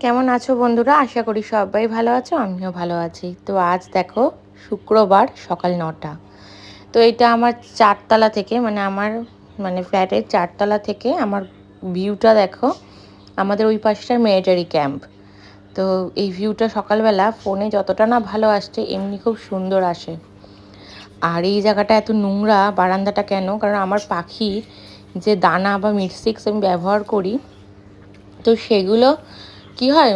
কেমন আছো বন্ধুরা? আশা করি সবাই ভালো আছো, আমিও ভালো আছি। তো আজ দেখো শুক্রবার সকাল 9টা। তো এটা আমার 4তলা থেকে আমার ফ্ল্যাটের 4তলা থেকে আমার ভিউটা দেখো। আমাদের ওই পাশটার মিলিটারি ক্যাম্প। তো এই ভিউটা সকালবেলা ফোনে যতটা না ভালো আসছে এমনি খুব সুন্দর আসে। আর এই জায়গাটা এত নোংরা, বারান্দাটা কেন? কারণ আমার পাখির যে দানা বা মিটস্টিক্স আমি ব্যবহার করি, তো সেগুলো কি হয়,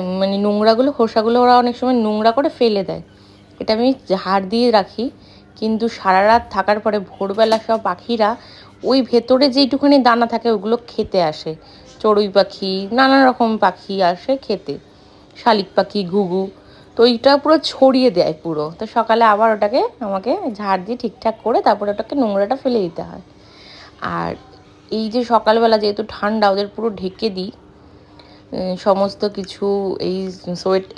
নোংরাগুলো খোসাগুলো ওরা অনেক সময় নোংরা করে ফেলে দেয়। এটা আমি ঝাড় দিয়ে রাখি, কিন্তু সারা রাত থাকার পরে ভোরবেলা সব পাখিরা ওই ভেতরে যেইটুখানি দানা থাকে ওগুলো খেতে আসে। চড়ুই পাখি, নানা রকম পাখি আসে খেতে, শালিক পাখি, ঘুঘু। তো ওইটা পুরো ছড়িয়ে দেয় পুরো। তো সকালে আবার ওটাকে আমাকে ঝাড় দিয়ে ঠিকঠাক করে তারপরে ওটাকে নোংরাটা ফেলে দিতে হয়। আর এই যে সকালবেলা যেহেতু ঠান্ডা, ওদের পুরো ঢেকে দিই সমস্ত কিছু।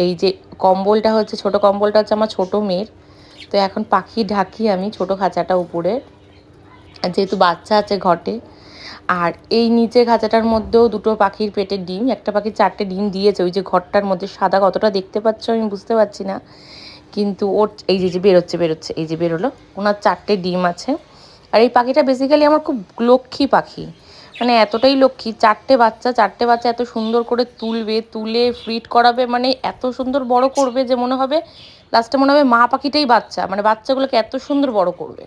এই যে কম্বলটা হচ্ছে, ছোট কম্বলটা হচ্ছে আমার ছোটো মেয়ের। তো এখন পাখি ঢাকি আমি ছোটো খাঁচাটা উপরে, যেহেতু বাচ্চা আছে ঘটে। আর এই নিচে খাঁচাটার মধ্যেও দুটো পাখির পেটের ডিম, একটা পাখির 4টে ডিম দিয়েছে। ওই যে ঘরটার মধ্যে সাদা কতটা দেখতে পাচ্ছ আমি বুঝতে পারছি না, কিন্তু ওর এই যে বেরোচ্ছে, এই যে বেরোলো, ওনার 4টে ডিম আছে। আর এই পাখিটা বেসিক্যালি আমার খুব লক্ষ্মী পাখি, এতটাই লক্ষ্মী। 4টে বাচ্চা এত সুন্দর করে তুলে ফিড করাবে, এত সুন্দর বড় করবে যে মনে হবে লাস্টে মনে হবে মা পাখিটাই বাচ্চা, বাচ্চাগুলোকে এত সুন্দর বড় করবে,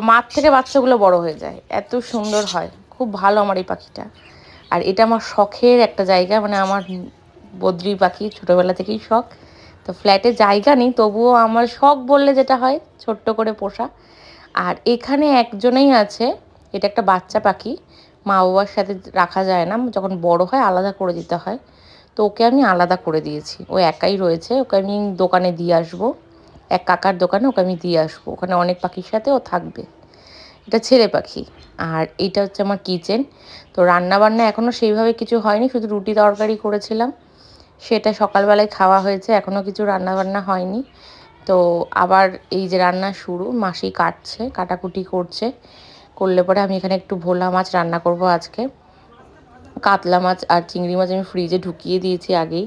মার থেকে বাচ্চাগুলো বড় হয়ে যায়, এত সুন্দর হয়। খুব ভালো আমার এই পাখিটা। আর এটা আমার শখের একটা জায়গা, আমার বদ্রি পাখি ছোটোবেলা থেকেই শখ। তো ফ্ল্যাটে জায়গা নেই, তবুও আমার শখ বললে যেটা হয় ছোট্ট করে পোষা। আর এখানে একজনেই আছে, এটা একটা বাচ্চা পাখি, মা বাবার সাথে রাখা যায় না, যখন বড় হয় আলাদা করে দিতে হয়। তো ওকে আমি আলাদা করে দিয়েছি, ও একাই রয়েছে। ওকে আমি দোকানে দিয়ে আসবো, এক কাকার দোকানে ওকে আমি দিয়ে আসবো, ওখানে অনেক পাখির সাথে ও থাকবে। এটা ছেলে পাখি। আর এটা হচ্ছে আমার কিচেন। তো রান্না বান্না এখনও সেইভাবে কিছু হয়নি, শুধু রুটি তরকারি করেছিলাম, সেটা সকালবেলায় খাওয়া হয়েছে, এখনও কিছু রান্না বান্না হয়নি। তো আবার এই যে রান্না শুরু, মাসি কাটাকুটি করলে পরে আমি এখানে একটু ভোলা মাছ রান্না করব আজকে। কাতলা মাছ আর চিংড়ি মাছ আমি ফ্রিজে ঢুকিয়ে দিয়েছি আগেই।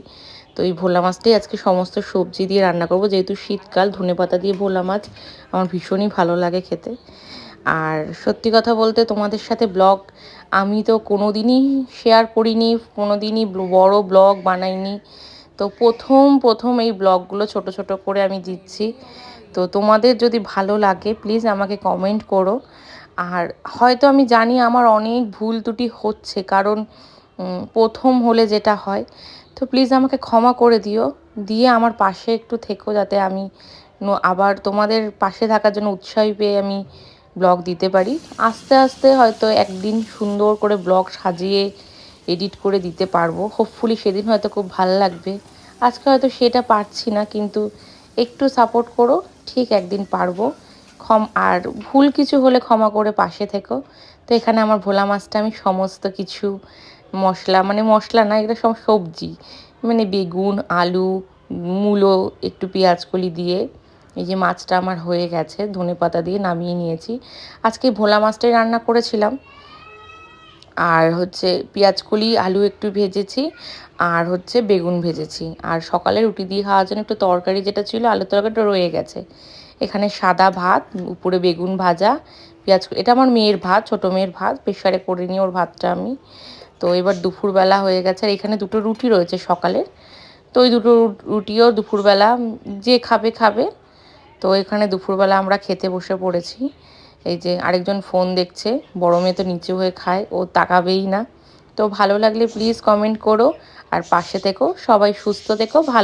তো এই ভোলা মাছটাই আজকে সমস্ত সবজি দিয়ে রান্না করব, যেহেতু শীতকাল। ধনেপাতা দিয়ে ভোলা মাছ আমার ভীষণই ভালো লাগে খেতে। আর সত্যি কথা বলতে তোমাদের সাথে ব্লগ আমি তো কোনো দিনই শেয়ার করিনি, কোনো দিনই বড় ব্লগ বানাইনি। তো প্রথম এই ব্লগগুলো ছোট ছোট করে আমি দিচ্ছি। তো তোমাদের যদি ভালো লাগে প্লিজ আমাকে কমেন্ট করো। আর হয়তো আমি জানি আমার অনেক ভুল ত্রুটি হচ্ছে, কারণ প্রথম হলে যেটা হয়। তো প্লিজ আমাকে ক্ষমা করে দিও, দিয়ে আমার পাশে একটু থেকো, যাতে আমি আবার তোমাদের পাশে থাকার জন্য উৎসাহী পেয়ে আমি ব্লগ দিতে পারি। আস্তে আস্তে হয়তো একদিন সুন্দর করে ব্লগ সাজিয়ে এডিট করে দিতে পারবো, হোপফুলি সেদিন হয়তো খুব ভালো লাগবে। আজকে হয়তো সেটা পারছি না, কিন্তু একটু সাপোর্ট করো, ঠিক একদিন পারবো। আর ভুল কিছু হলে ক্ষমা করে পাশে থেকো। তো এখানে আমার ভোলা মাছটা আমি সমস্ত কিছু মশলা না, এগুলো সব সবজি, বেগুন, আলু, মূলো, একটু পেঁয়াজকলি দিয়ে এই যে মাছটা আমার হয়ে গেছে, ধনেপাতা দিয়ে নামিয়ে নিয়েছি। আজকে ভোলা মাছটাই রান্না করেছিলাম। আর হচ্ছে পেঁয়াজকলি, আলু একটু ভেজেছি, আর হচ্ছে বেগুন ভেজেছি। আর সকালে রুটি দিয়ে খাওয়ার জন্য একটু তরকারি যেটা ছিল, আলুর তরকারিটা রয়ে গেছে। এখানে সাদা ভাত, উপরে বেগুন ভাজা, পেঁয়াজ। এটা আমার মেয়ের ভাত, ছোটো মেয়ের ভাত, প্রেশারে করে নিই ওর ভাতটা আমি। তো এবার দুপুরবেলা হয়ে গেছে, আর এখানে দুটো রুটি রয়েছে সকালের। তো ওই দুটো রুটিও দুপুরবেলা যে খাবে। তো এখানে দুপুরবেলা আমরা খেতে বসে পড়েছি। এই যে আরেকজন ফোন দেখছে, বড় মেয়ে তো নিচু হয়ে খায়, ও তাকাবেই না। তো ভালো লাগলে প্লিজ কমেন্ট করো, আর পাশে থেকো, সবাই সুস্থ থেকো, ভালো।